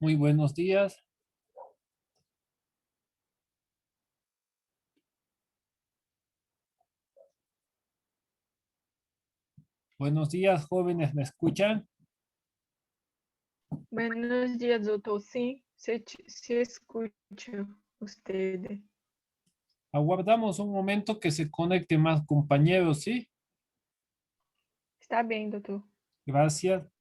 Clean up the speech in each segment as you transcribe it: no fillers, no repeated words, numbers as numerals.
Muy buenos días. Buenos días, jóvenes, ¿me escuchan? Buenos días, doutor. Sim, se escucha usted. Aguardamos un momento que se conecten más compañeros, ¿sí? Está bem, doutor. Gracias.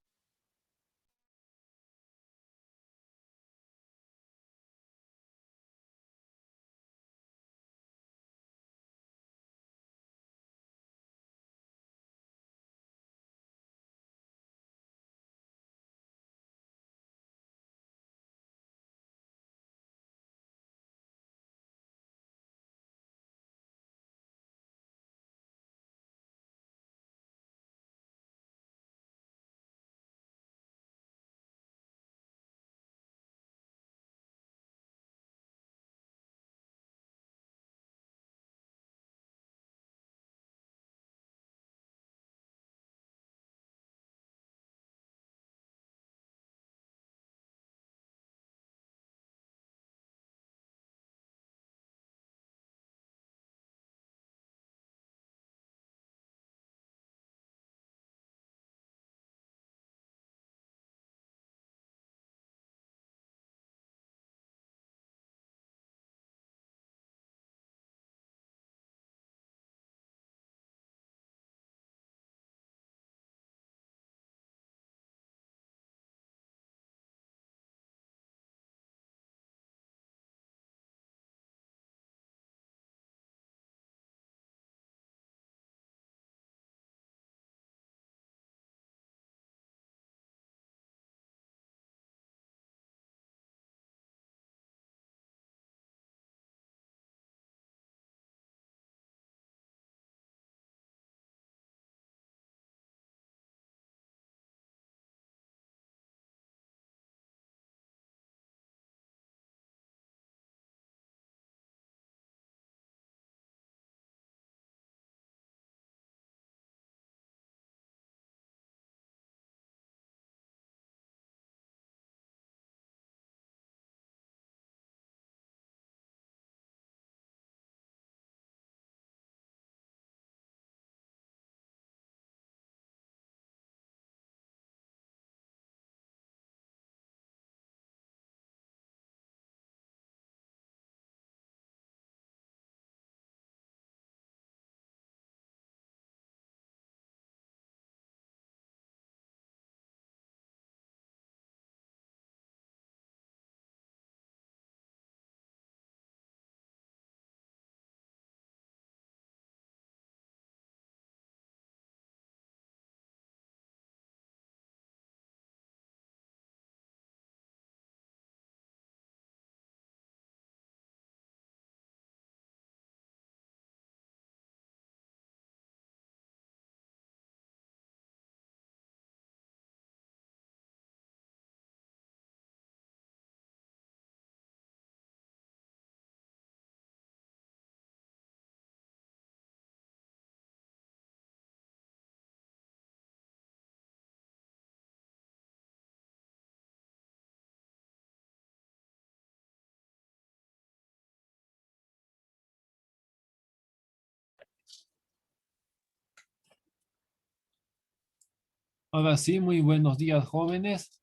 Ahora sí, muy buenos días, jóvenes.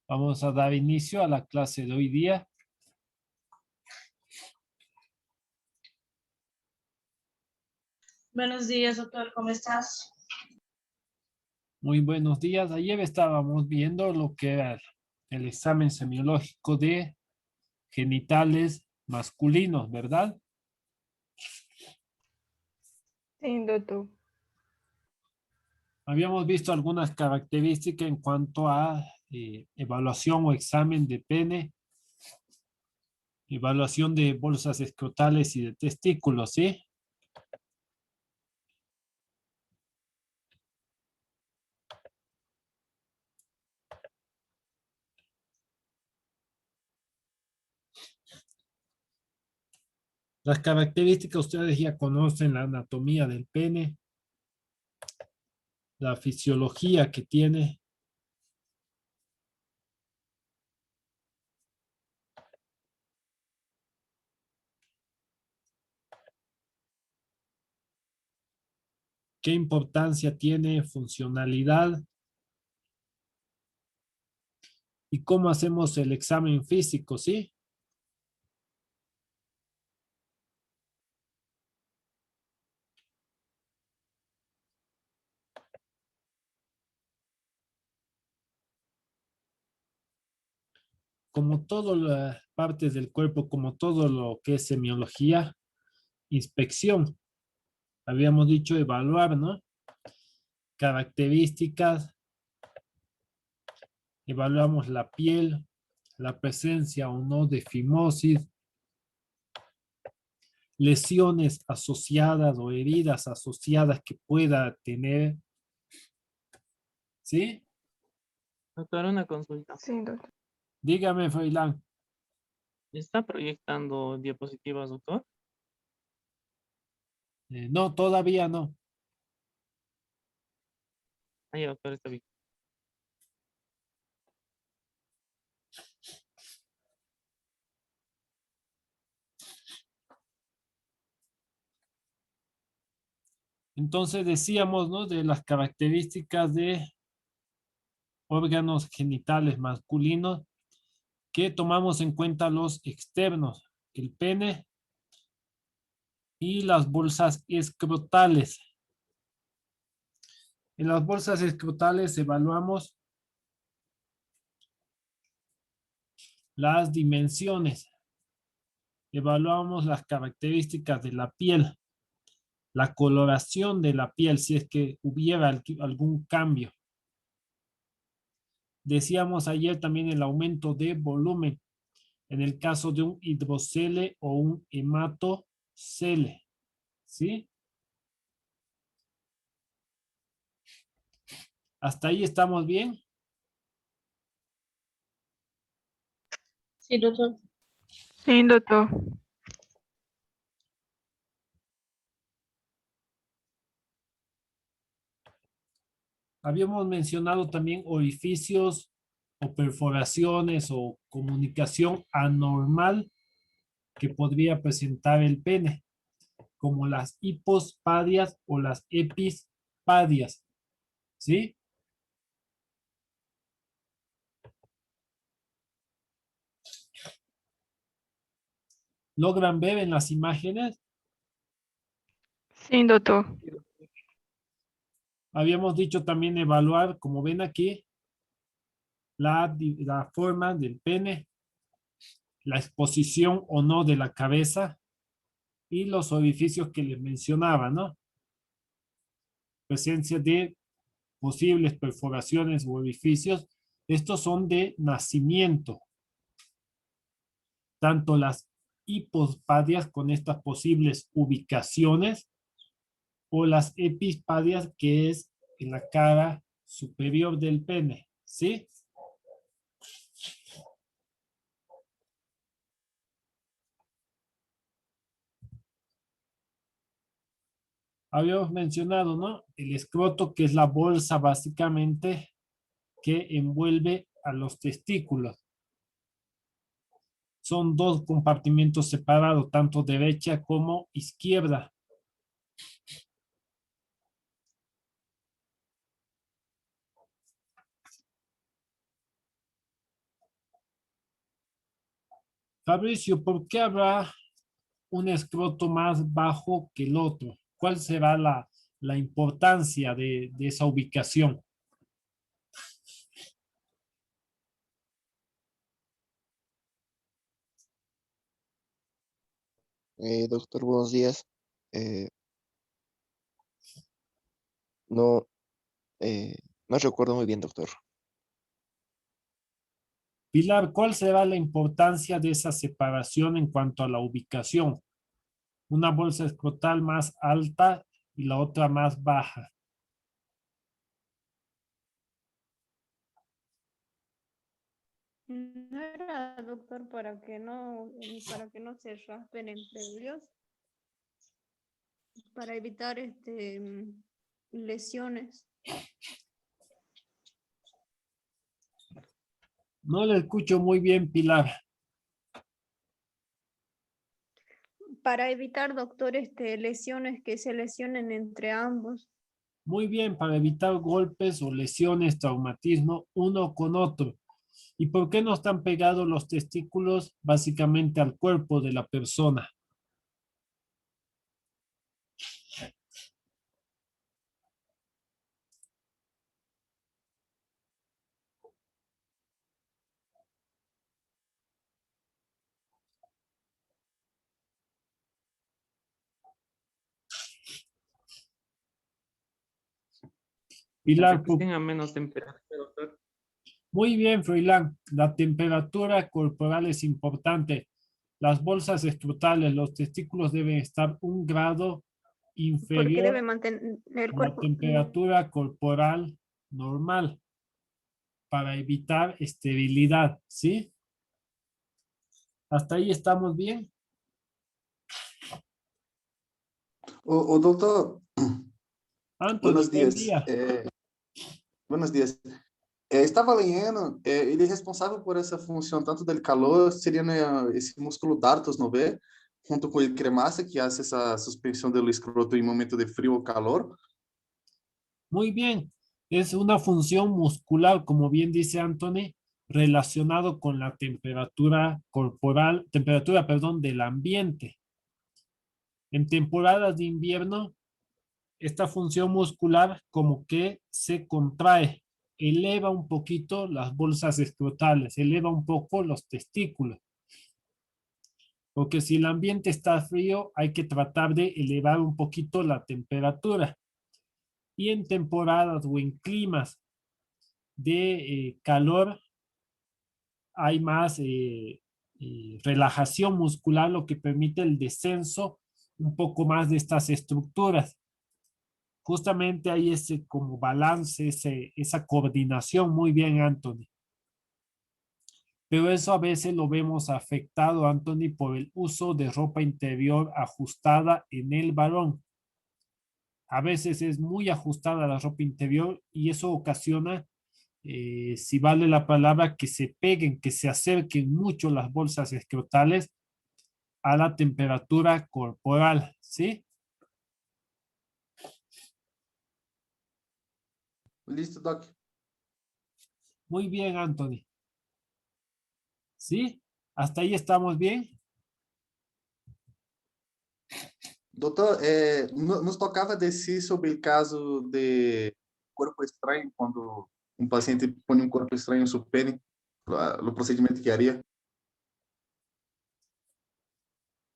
Vamos a dar inicio a la clase de hoy día. Buenos días, doctor, ¿cómo estás? Muy buenos días. Ayer estábamos viendo lo que era el examen semiológico de genitales masculinos, ¿verdad? Sim, doutor. Habíamos visto algunas características en cuanto a evaluación o examen de pene, evaluación de bolsas escrotales y de testículos, ¿sí? Las características ustedes ya conocen, la anatomía del pene, la fisiología que tiene, ¿Qué importancia tiene funcionalidad? ¿Y cómo hacemos el examen físico, sí? Como todas las partes del cuerpo, como todo lo que es semiología, inspección. Habíamos dicho evaluar, ¿no? Características, evaluamos la piel, la presencia o no de fimosis, lesiones asociadas o heridas asociadas que pueda tener, ¿sí? Doctor, una consulta. Sim, doutor. Dígame, Froilán. ¿Está proyectando diapositivas, doctor? No, todavía no. Ahí, doctor, está bien. Entonces decíamos, ¿no? De las características de órganos genitales masculinos que tomamos en cuenta los externos, el pene y las bolsas escrotales. En las bolsas escrotales evaluamos las dimensiones, evaluamos las características de la piel, la coloración de la piel, si es que hubiera algún cambio. Decíamos ayer también el aumento de volumen en el caso de un hidrocele o un hematocele, ¿sí? ¿Hasta ahí estamos bien? Sí, doctor. Sim, doutor. Habíamos mencionado también orificios o perforaciones o comunicación anormal que podría presentar el pene, como las hipospadias o las epispadias, ¿sí? ¿Logran ver en las imágenes? Sim, doutor. Habíamos dicho también evaluar, como ven aquí, la forma del pene, la exposición o no de la cabeza y los orificios que les mencionaba, ¿no? Presencia de posibles perforaciones o orificios. Estos son de nacimiento. Tanto las hipospadias con estas posibles ubicaciones o las epispadias que es en la cara superior del pene, ¿sí? Habíamos mencionado, ¿no? El escroto, que es la bolsa básicamente que envuelve a los testículos. Son dos compartimentos separados, tanto derecha como izquierda. Fabricio, ¿por qué habrá un escroto más bajo que el otro? ¿Cuál será la importancia de esa ubicación? Doctor, buenos días. Eh, no, no recuerdo muy bien, doctor. Pilar, ¿cuál será la importancia de esa separación en cuanto a la ubicación? Una bolsa escrotal más alta y la otra más baja. No era, doctor, para que no se raspen entre ellos, para evitar lesiones. No le escucho muy bien, Pilar. Para evitar, doctor, lesiones que se lesionen entre ambos. Muy bien, para evitar golpes o lesiones, traumatismo uno con otro. ¿Y por qué no están pegados los testículos básicamente al cuerpo de la persona? Para Pilar, que tenga menos temperatura, doctor. muy bien, Froilán. La temperatura corporal es importante. Las bolsas escrotales, los testículos deben estar 1 grado Porque debe inferior mantener el a la cuerpo. temperatura corporal normal para evitar esterilidad, ¿sí? ¿Hasta ahí estamos bien? O doutor, Anthony, buenos buen dias. día. Buenos dias. Estava lendo, ele é responsável por essa função tanto del calor, seria né, esse músculo dartos no B, junto com o cremaça, que faz essa suspensão do escroto em momento de frio ou calor. Muy bien. Es una función muscular, como bien dice Anthony, relacionado con la temperatura corporal, perdón, del ambiente. En temporadas de invierno, esta función muscular como que se contrae, eleva un poquito las bolsas escrotales, eleva un poco los testículos. Porque si el ambiente está frío, hay que tratar de elevar un poquito la temperatura. Y en temporadas o en climas de calor, hay más relajación muscular, lo que permite el descenso un poco más de estas estructuras. Justamente hay ese como balance, esa coordinación. Muy bien, Anthony. Pero eso a veces lo vemos afectado, Anthony, por el uso de ropa interior ajustada en el varón. A veces es muy ajustada la ropa interior y eso ocasiona, si vale la palabra, que se peguen, que se acerquen mucho las bolsas escrotales a la temperatura corporal, ¿sí? Listo, Doc. Muy bien, Anthony. ¿Sí? ¿Hasta ahí estamos bien? Doutor, nos tocava descer sobre o caso de corpo estranho, quando um paciente põe um corpo estranho em seu pene, o procedimento que haria.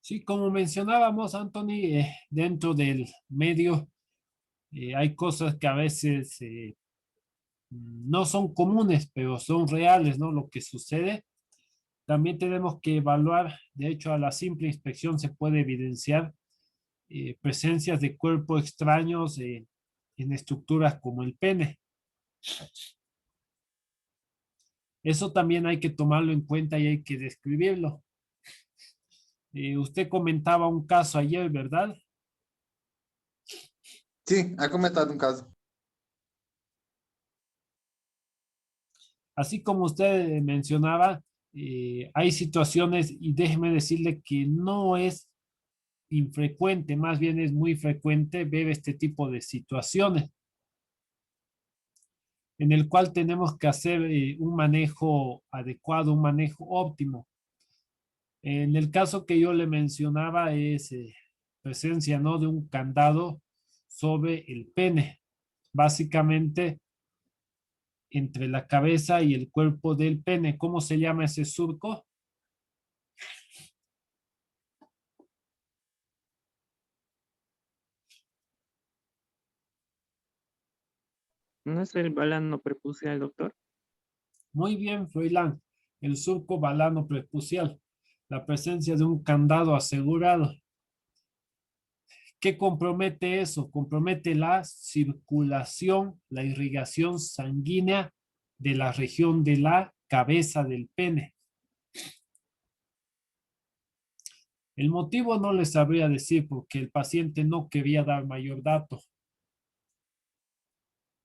Sí, como mencionábamos, Anthony, dentro del medio hay cosas que a veces no son comunes, pero son reales, ¿no? Lo que sucede. También tenemos que evaluar, de hecho, a la simple inspección se puede evidenciar presencias de cuerpos extraños en estructuras como el pene. Eso también hay que tomarlo en cuenta y hay que describirlo. Usted comentaba un caso ayer, ¿verdad? Sim, é comentado um caso. Así como usted mencionaba, hay situaciones, y déjeme decirle que no es infrecuente, más bien es muy frecuente ver este tipo de situaciones en el cual tenemos que hacer un manejo adecuado, un manejo óptimo. En el caso que yo le mencionaba es presencia, ¿no?, de un candado sobre el pene, básicamente entre la cabeza y el cuerpo del pene. ¿Cómo se llama ese surco? ¿No es el balano prepucial, doctor? Muy bien, Froilán. El surco balano prepucial. La presencia de un candado asegurado. ¿Qué compromete eso? Compromete la circulación, la irrigación sanguínea de la región de la cabeza del pene. El motivo no les sabría decir porque el paciente no quería dar mayor dato.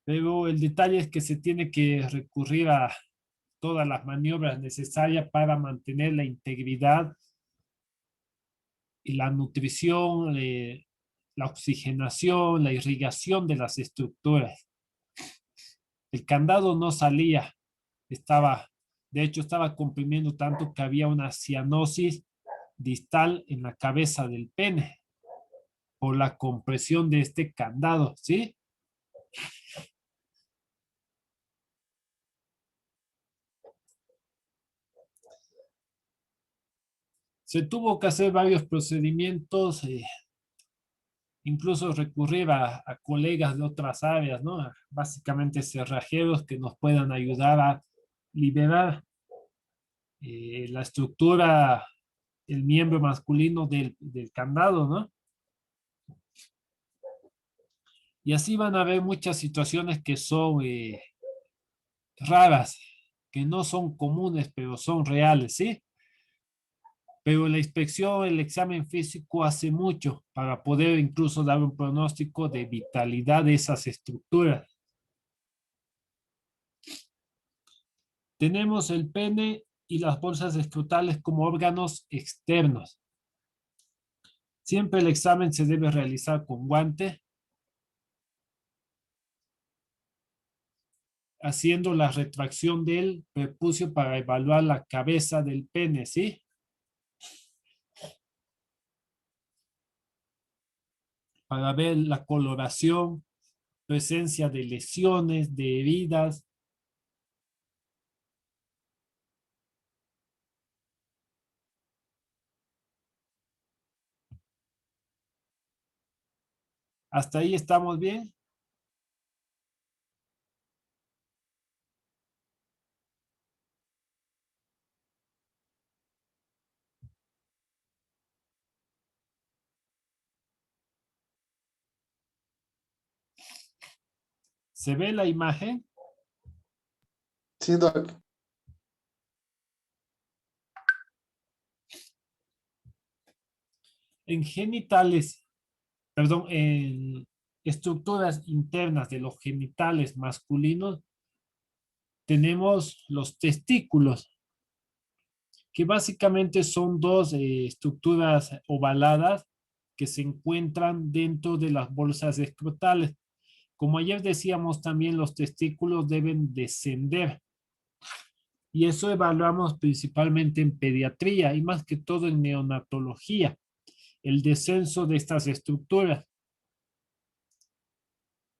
Pero el detalle es que se tiene que recurrir a todas las maniobras necesarias para mantener la integridad y la nutrición la oxigenación, la irrigación de las estructuras. El candado no salía, de hecho estaba comprimiendo tanto que había una cianosis distal en la cabeza del pene por la compresión de este candado, ¿sí? Se tuvo que hacer varios procedimientos, incluso recurrir a colegas de otras áreas, ¿no? Básicamente cerrajeros que nos puedan ayudar a liberar la estructura, el miembro masculino del candado, ¿no? Y así van a haber muchas situaciones que son raras, que no son comunes, pero son reales, ¿sí? Pero la inspección, el examen físico hace mucho para poder incluso dar un pronóstico de vitalidad de esas estructuras. Tenemos el pene y las bolsas escrotales como órganos externos. Siempre el examen se debe realizar con guante, haciendo la retracción del prepucio para evaluar la cabeza del pene, ¿sí? Para ver la coloración, presencia de lesiones, de heridas. ¿Hasta ahí estamos bien? ¿Se ve la imagen? Sim, Doc. En genitales, perdón, en estructuras internas de los genitales masculinos, tenemos los testículos, que básicamente son dos estructuras ovaladas que se encuentran dentro de las bolsas escrotales. Como ayer decíamos, también los testículos deben descender. Y eso evaluamos principalmente en pediatría y más que todo en neonatología, el descenso de estas estructuras.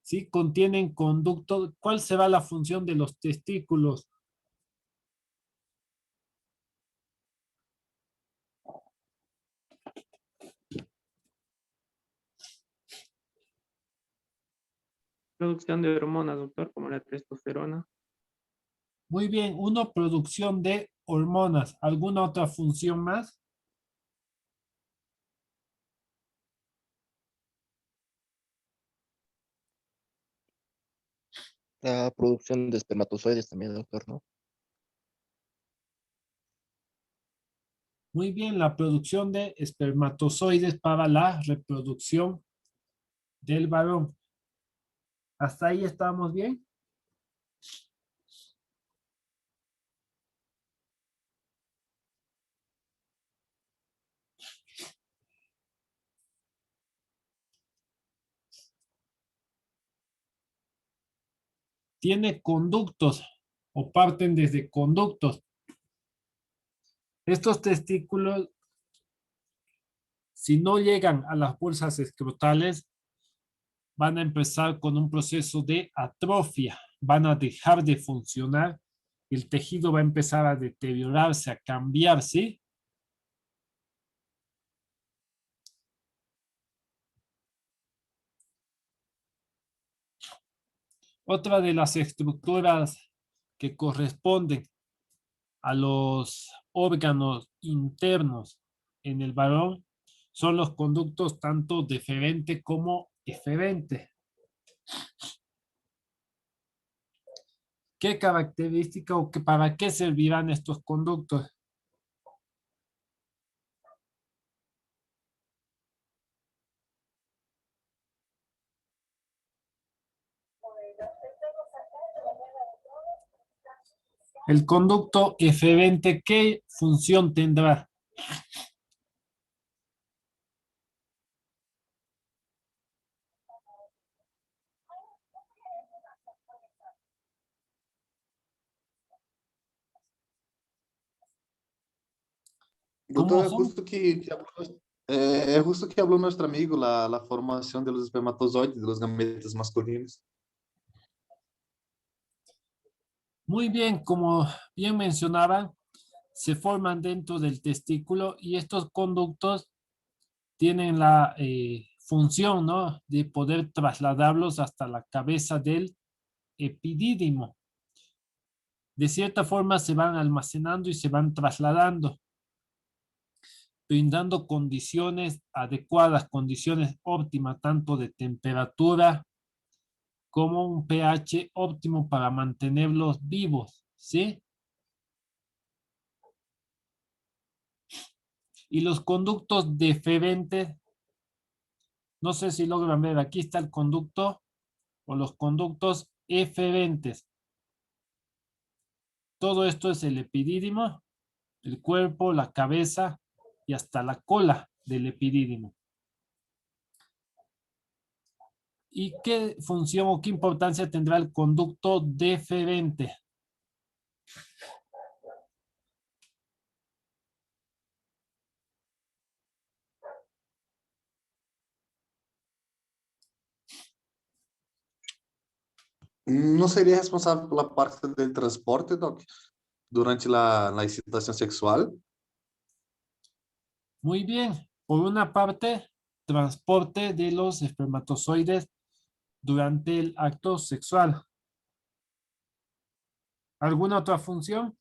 ¿Sí? Contienen conducto. ¿Cuál será la función de los testículos? Producción de hormonas, doctor, como la testosterona. Muy bien, uno, producción de hormonas. ¿Alguna otra función más? La producción de espermatozoides también, doctor, ¿no? Muy bien, la producción de espermatozoides para la reproducción del varón. ¿Hasta ahí estamos bien? Tiene conductos o parten desde conductos. Estos testículos, si no llegan a las bolsas escrotales, van a empezar con un proceso de atrofia, van a dejar de funcionar, el tejido va a empezar a deteriorarse, a cambiar, ¿sí? Otra de las estructuras que corresponden a los órganos internos en el varón son los conductos tanto deferente como eferente. ¿Qué característica o para qué servirán estos conductos? El conducto eferente, ¿qué función tendrá? ¿Cómo Doutor, son? é justo que falou nosso amigo, a formação dos espermatozoides, dos gametas masculinos. Muy bien, como bien mencionaban, se forman dentro del testículo y estos conductos tienen la función, ¿no?, de poder trasladarlos hasta la cabeza del epidídimo. De cierta forma se van almacenando y se van trasladando, brindando condiciones adecuadas, condiciones óptimas, tanto de temperatura como un pH óptimo para mantenerlos vivos, ¿sí? Y los conductos deferentes, no sé si logran ver, aquí está el conducto o los conductos eferentes. Todo esto es el epidídimo, el cuerpo, la cabeza y hasta la cola del epidídimo. ¿Y qué función o qué importancia tendrá el conducto deferente? Não seria responsável pela parte do transporte, Doc, durante a excitação sexual? Muy bien. Por una parte, transporte de los espermatozoides durante el acto sexual. ¿Alguna otra función?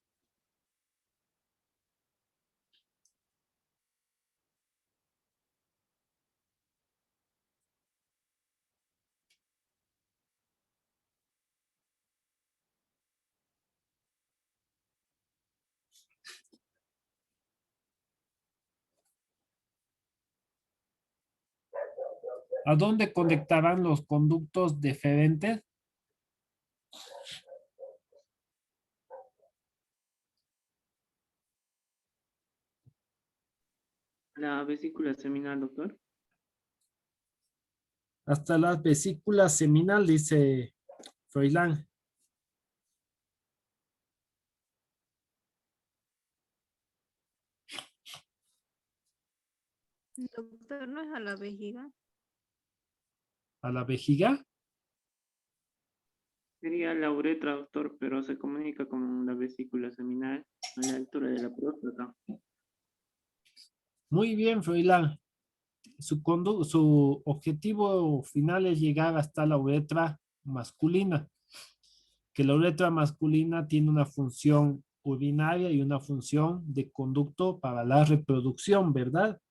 ¿A dónde conectarán los conductos deferentes? La vesícula seminal, doctor. Hasta la vesícula seminal, dice Froilán. Doctor, ¿no es a la vejiga? ¿A la vejiga? Sería la uretra, doctor, pero se comunica con la vesícula seminal a la altura de la próstata. Muy bien, Froilán. Su objetivo final es llegar hasta la uretra masculina, que la uretra masculina tiene una función urinaria y una función de conducto para la reproducción, ¿verdad?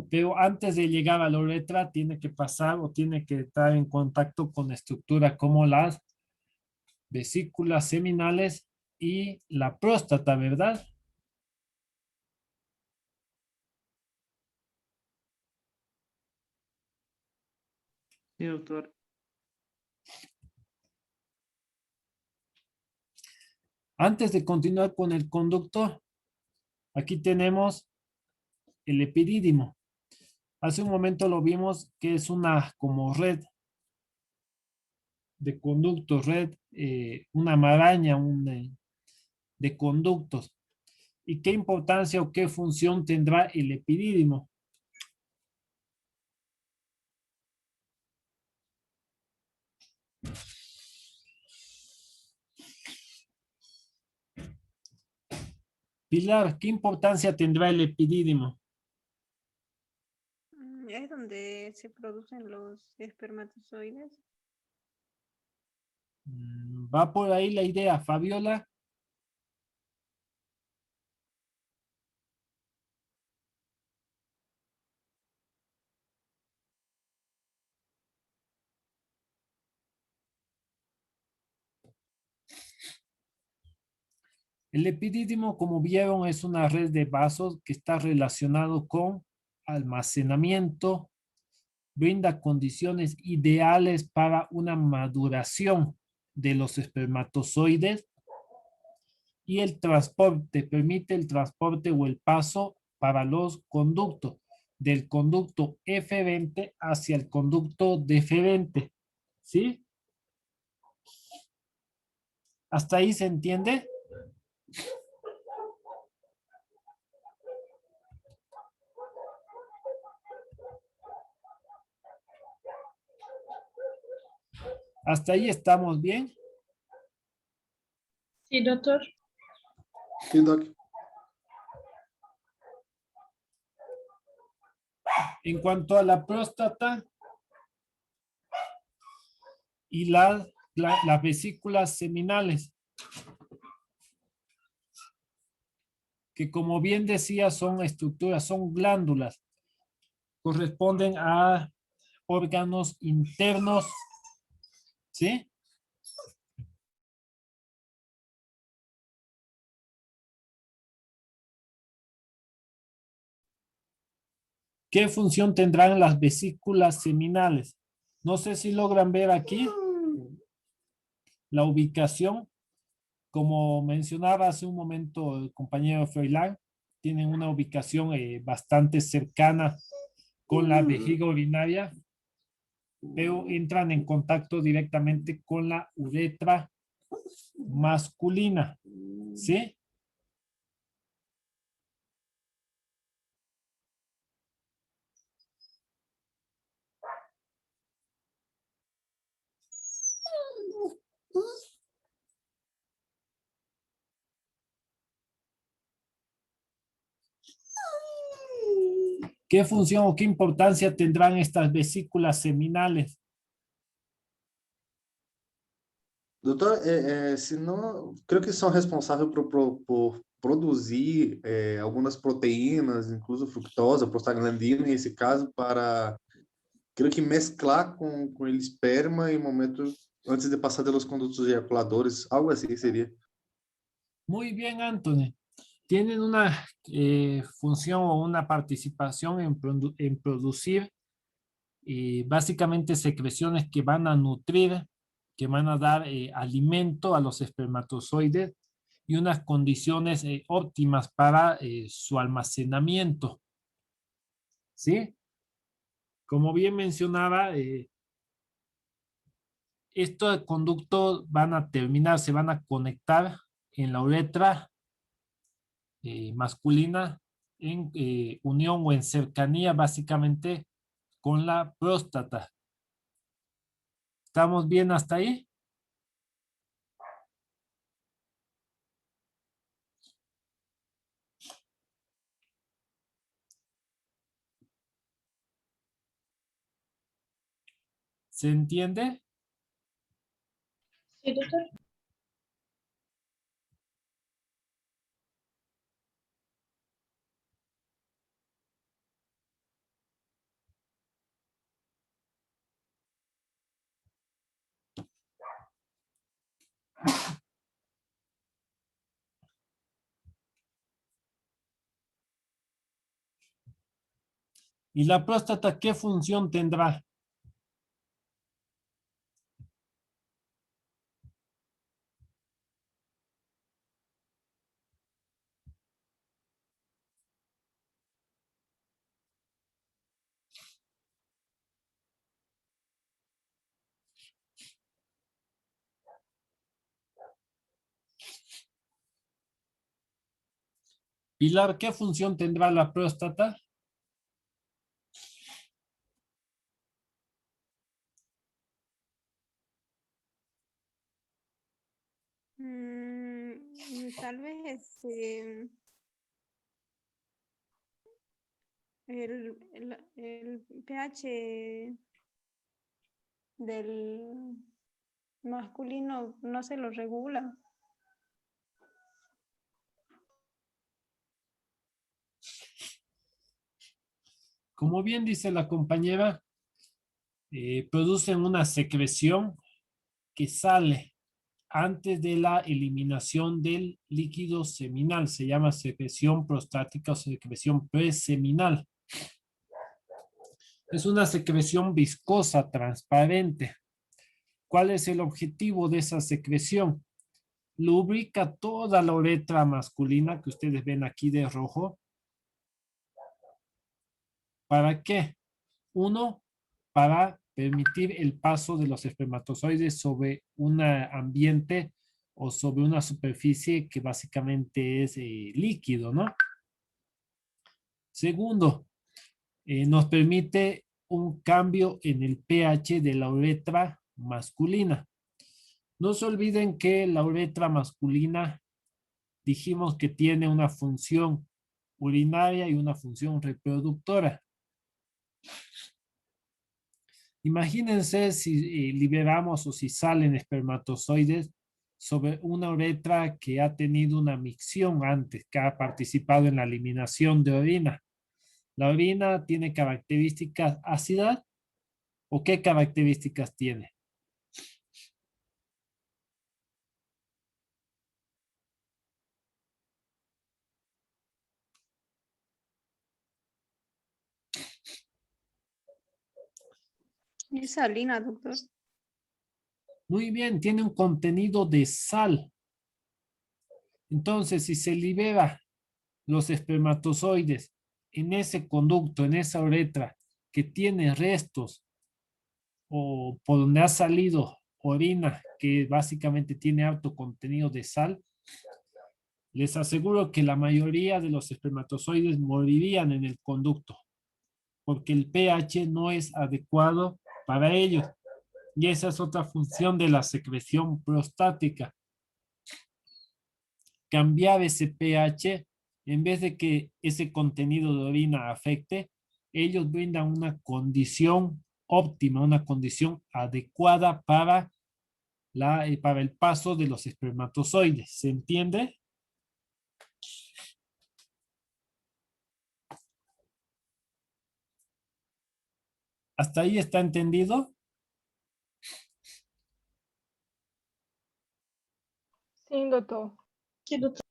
Pero antes de llegar a la uretra tiene que pasar o tiene que estar en contacto con estructuras como las vesículas seminales y la próstata, ¿verdad? Sí, doctor. Antes de continuar con el conducto, aquí tenemos el epidídimo. Hace un momento lo vimos que es una como red de conductos, una maraña de conductos. ¿Y qué importancia o qué función tendrá el epidídimo? Pilar, ¿qué importancia tendrá el epidídimo? Es donde se producen los espermatozoides. Va por ahí la idea, Fabiola. El epidídimo, como vieron, es una red de vasos que está relacionado con almacenamiento, brinda condiciones ideales para una maduración de los espermatozoides y el transporte, permite el transporte o el paso para los conductos, del conducto eferente hacia el conducto deferente. ¿Sí? ¿Hasta ahí se entiende? ¿Hasta ahí estamos bien? Sí, doctor. Sí, Doc. En cuanto a la próstata y las vesículas seminales, que como bien decía son estructuras, son glándulas, corresponden a órganos internos, ¿sí? ¿Qué función tendrán las vesículas seminales? No sé si logran ver aquí la ubicación. Como mencionaba hace un momento el compañero Froilán, tienen una ubicación bastante cercana con la vejiga urinaria, pero entran en contacto directamente con la uretra masculina, ¿sí? ¿Qué función o qué importancia tendrán estas vesículas seminales? Doutor, se não, creio que são responsáveis por produzir algumas proteínas, incluso fructosa, prostaglandina, nesse caso, para, creio que mesclar com el esperma em momento antes de passar pelos condutos ejaculadores, algo assim seria. Muy bien, Anthony. Tienen una función o una participación en producir básicamente secreciones que van a nutrir, que van a dar alimento a los espermatozoides y unas condiciones óptimas para su almacenamiento. ¿Sí? Como bien mencionaba, estos conductos van a terminar, se van a conectar en la uretra masculina en unión o en cercanía básicamente con la próstata. ¿Estamos bien hasta ahí? ¿Se entiende? Sí, doctor. ¿Y la próstata qué función tendrá? Pilar, ¿qué función tendrá la próstata? Tal vez el pH del masculino no se lo regula. Como bien dice la compañera, producen una secreción que sale antes de la eliminación del líquido seminal. Se llama secreción prostática o secreción preseminal. Es una secreción viscosa, transparente. ¿Cuál es el objetivo de esa secreción? Lubrica toda la uretra masculina que ustedes ven aquí de rojo. ¿Para qué? Uno, para permitir el paso de los espermatozoides sobre un ambiente o sobre una superficie que básicamente es líquido, ¿no? Segundo, nos permite un cambio en el pH de la uretra masculina. No se olviden que la uretra masculina dijimos que tiene una función urinaria y una función reproductora. Imagínense si liberamos o si salen espermatozoides sobre una uretra que ha tenido una micción antes, que ha participado en la eliminación de orina. ¿La orina tiene características ácidas o qué características tiene? Es salina, doctor. Muy bien, tiene un contenido de sal. Entonces, si se libera los espermatozoides en ese conducto, en esa uretra, que tiene restos o por donde ha salido orina, que básicamente tiene alto contenido de sal, les aseguro que la mayoría de los espermatozoides morirían en el conducto, porque el pH no es adecuado para ellos. Y esa es otra función de la secreción prostática. Cambiar ese pH, en vez de que ese contenido de orina afecte, ellos brindan una condición óptima, una condición adecuada para el paso de los espermatozoides. ¿Se entiende? ¿Hasta ahí está entendido? Sim, doutor. Sí, doctor.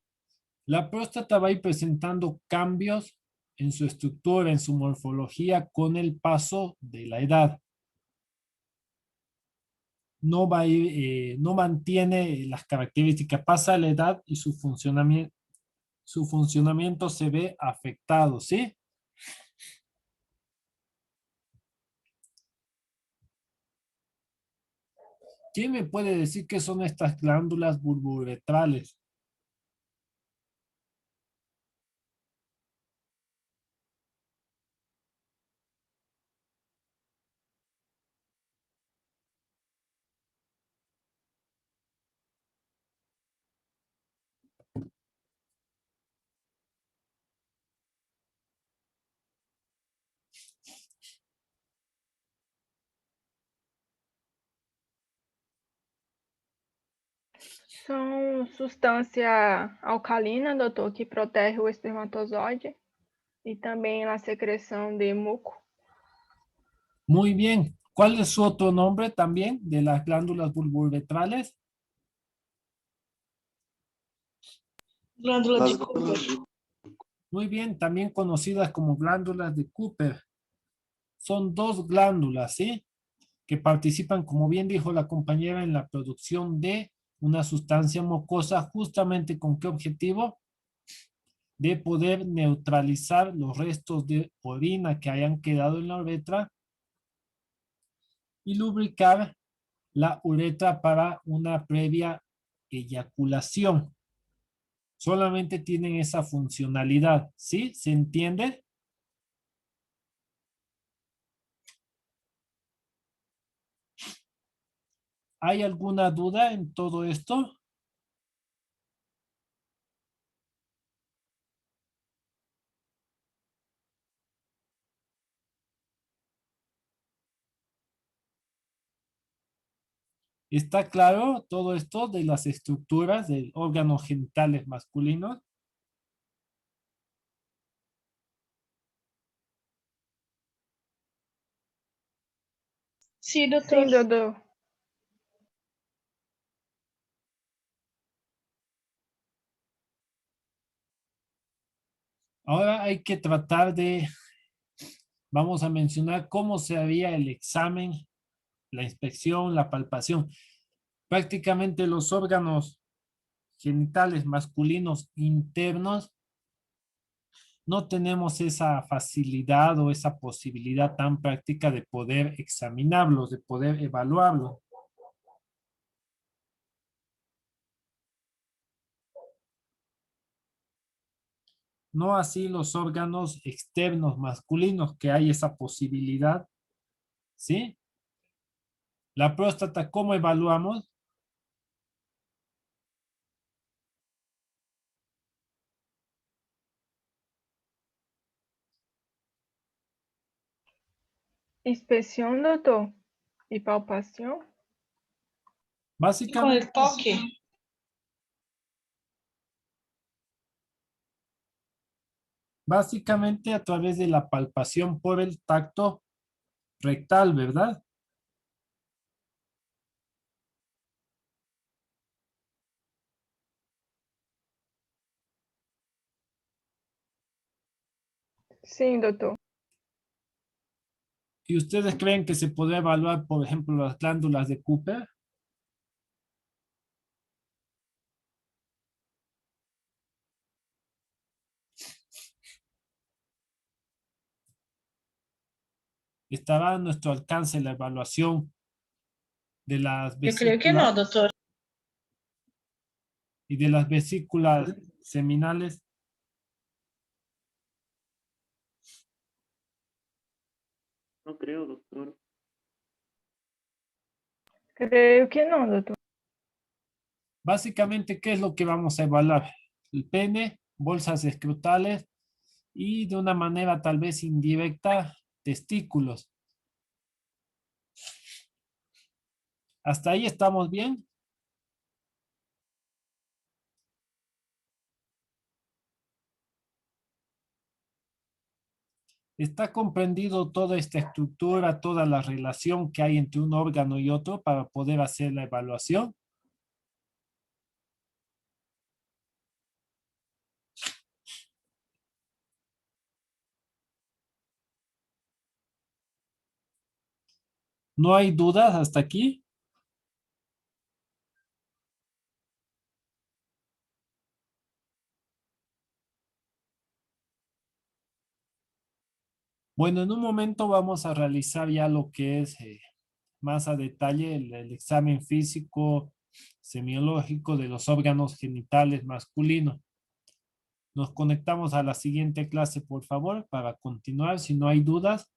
La próstata va a ir presentando cambios en su estructura, en su morfología con el paso de la edad. No va a ir, no mantiene las características, pasa la edad y su funcionamiento se ve afectado, ¿sí? ¿Quién me puede decir qué son estas glándulas bulbouretrales? São substância alcalina, doutor, que protege o espermatozoide e também a secreção de muco. Muy bien. ¿Cuál es su otro nombre también de las glándulas bulbouretrales? Glándula de Las Cooper. glândulas de Muy bien, también conocidas como glándulas de Cooper. Son dos glándulas, ¿sí? Que participan, como bien dijo la compañera, en la producción de una sustancia mucosa, justamente con qué objetivo? De poder neutralizar los restos de orina que hayan quedado en la uretra y lubricar la uretra para una previa eyaculación. Solamente tienen esa funcionalidad, ¿sí? ¿Se entiende? ¿Hay alguna duda en todo esto? ¿Está claro todo esto de las estructuras de órganos genitales masculinos? Sí, doctor. Sim, doutor. Ahora hay que tratar de, vamos a mencionar cómo se haría el examen, la inspección, la palpación. Prácticamente los órganos genitales masculinos internos no tenemos esa facilidad o esa posibilidad tan práctica de poder examinarlos, de poder evaluarlos. No así los órganos externos masculinos, que hay esa posibilidad, ¿sí? La próstata, ¿cómo evaluamos? Inspeção, doutor? E palpação? Con Básicamente, el toque. básicamente a través de la palpación por el tacto rectal, ¿verdad? Sim, doutor. ¿Y ustedes creen que se puede evaluar, por ejemplo, las glándulas de Cooper? ¿Estará a nuestro alcance la evaluación de las Yo creo que no, vesículas doctor. y de las vesículas seminales? No creo, doctor. Creio que não, doutor. Básicamente, ¿qué es lo que vamos a evaluar? El pene, bolsas escrotales y de una manera tal vez indirecta, testículos. ¿Hasta ahí estamos bien? ¿Está comprendido toda esta estructura, toda la relación que hay entre un órgano y otro para poder hacer la evaluación? ¿No hay dudas hasta aquí? Bueno, en un momento vamos a realizar ya lo que es más a detalle el examen físico semiológico de los órganos genitales masculinos. Nos conectamos a la siguiente clase, por favor, para continuar. Si no hay dudas,